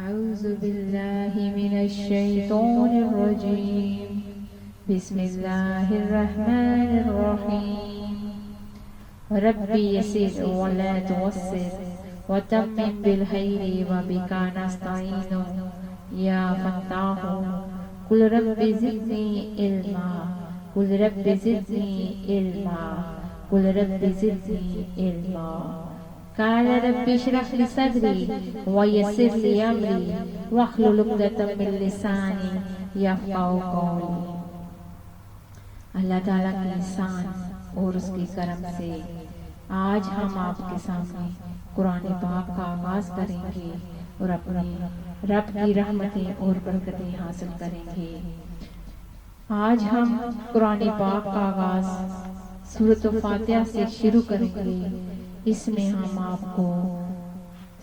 أعوذ بالله من الشيطان الرجيم بسم الله الرحمن الرحيم ربي يسر ولا تعسر وتمم بالخير وبك نستعين يا فتاح قل رب زدني علما قل رب زدني علما قل رب زدني علما قال رب اشرح لي صدري ويسر لي امري واحلل عقدة من لساني يفقهوا قولي. اللہ تعالیٰ کی احسان اور اس کی کرم سے آج ہم آپ کے سامنے قرآن پاک کا آغاز کریں گے اور اپنے رب کی رحمتیں اور برکتیں حاصل کریں گے. آج ہم قرآن پاک کا آغاز سورۃ فاتحہ سے شروع کریں گے. اس میں ہم آپ کو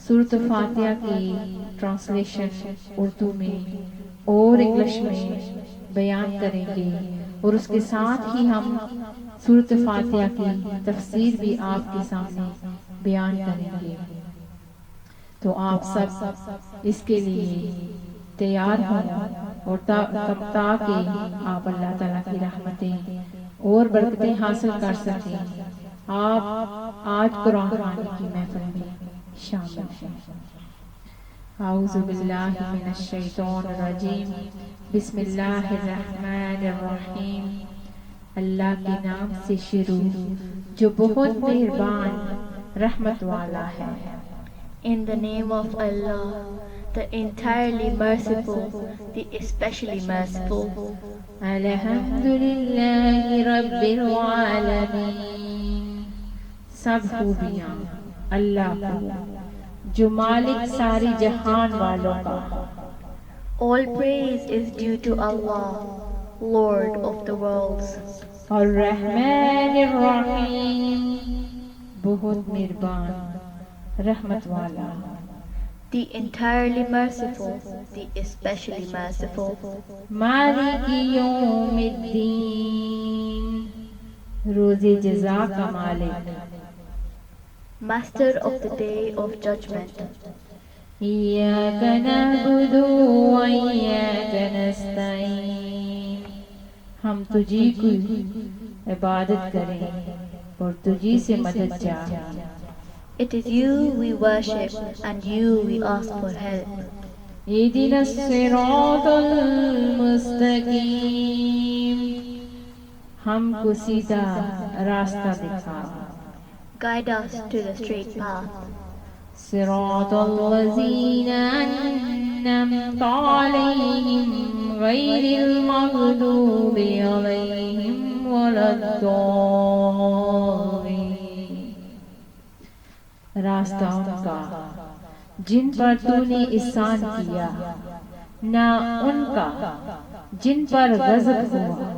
سورۃ فاتحہ کی ٹرانسلیشن اردو میں اور انگلش میں بیان کریں گے اور اس کے ساتھ ہی ہم سورۃ فاتحہ کی تفسیر بھی آپ کے سامنے بیان کریں گے. تو آپ سب اس کے لیے تیار ہوں اور تاکہ آپ اللہ تعالیٰ کی رحمتیں اور برکتیں حاصل کر سکیں. آپ آج قرآن پڑھنے کی محفل میں شامل ہیں. اعوذ باللہ من الشیطان الرجیم بسم اللہ الرحمن الرحیم. اللہ کے نام سے شروع جو بہت مہربان رحمت والا ہے. In the name of Allah, the entirely merciful, the especially merciful. الحمدللہ رب العالمین. سب خوبیاں اللہ کو جو مالک ساری جہان والوں کا. All praise is due to Allah, Lord of the worlds. الرحمن الرحیم. بہت مہربان رحمت والا. The entirely merciful, the especially merciful. مالک یوم الدین. روز جزا کا مالک. Master of the day of judgment. ایاک نعبد و ایاک نستعین. ہم تجھی کی عبادت کریں اور تجھی سے مدد چاہیں. It is you we worship and you we ask for help. اهدنا الصراط المستقیم. ہم کو سیدھا راستہ دکھا. Guide us to the straight path. صراط الذین انعمت علیہم غیر المغضوب علیہم ولا الضالین. راستہ ان کا جن پر تو نے احسان کیا، نہ ان کا جن پر غضب ہوا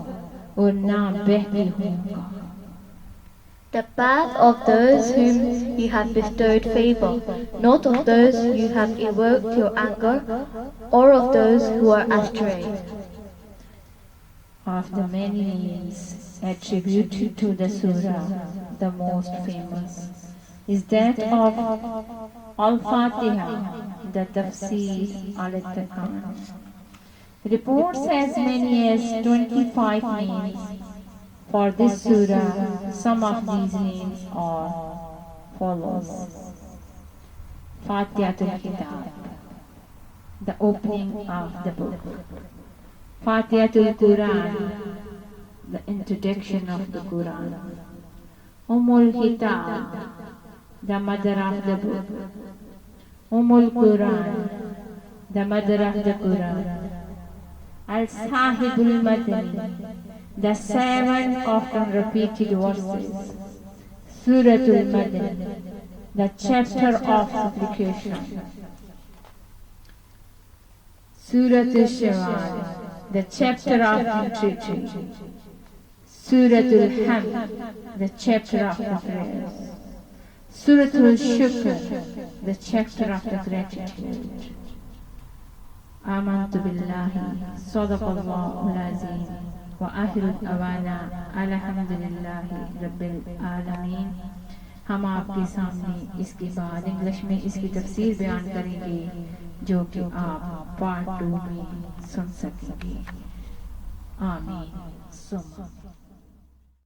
اور نہ بہتے ہوں کا. The path of those whom you have bestowed favor, not of those you have evoked your anger, or of those who are astray. Of the many names attributed to the surah, the most famous is that of Al-Fatiha, the Tafsir al-Taqan. Reports as many as 25 names for this surah. Some of these names are follows. Fatihatul Kitab, the opening of the book. Fatihatul Quran, the introduction of the Quran. Ummul Kitab, the mother of the book. Ummul Quran, the mother of the Quran. Al-Sahibul Madani, the 7 often repeated verses. Suratul Madani, the chapter of supplication. Suratul Shawwal, the chapter of entreaty. Suratul Hamd, the chapter of the prayers. Suratul Shukr, the chapter of the gratitude. آمنت باللہ صدق اللہ العظیم وآخر دعوانا الحمد للہ رب العالمین. ہم آپ کے سامنے اس کے بعد انگلش میں اس کی تفسیر بیان کریں گے. جو کہ آپ پارٹ 2 میں سن سکیں گے. آمین. ثم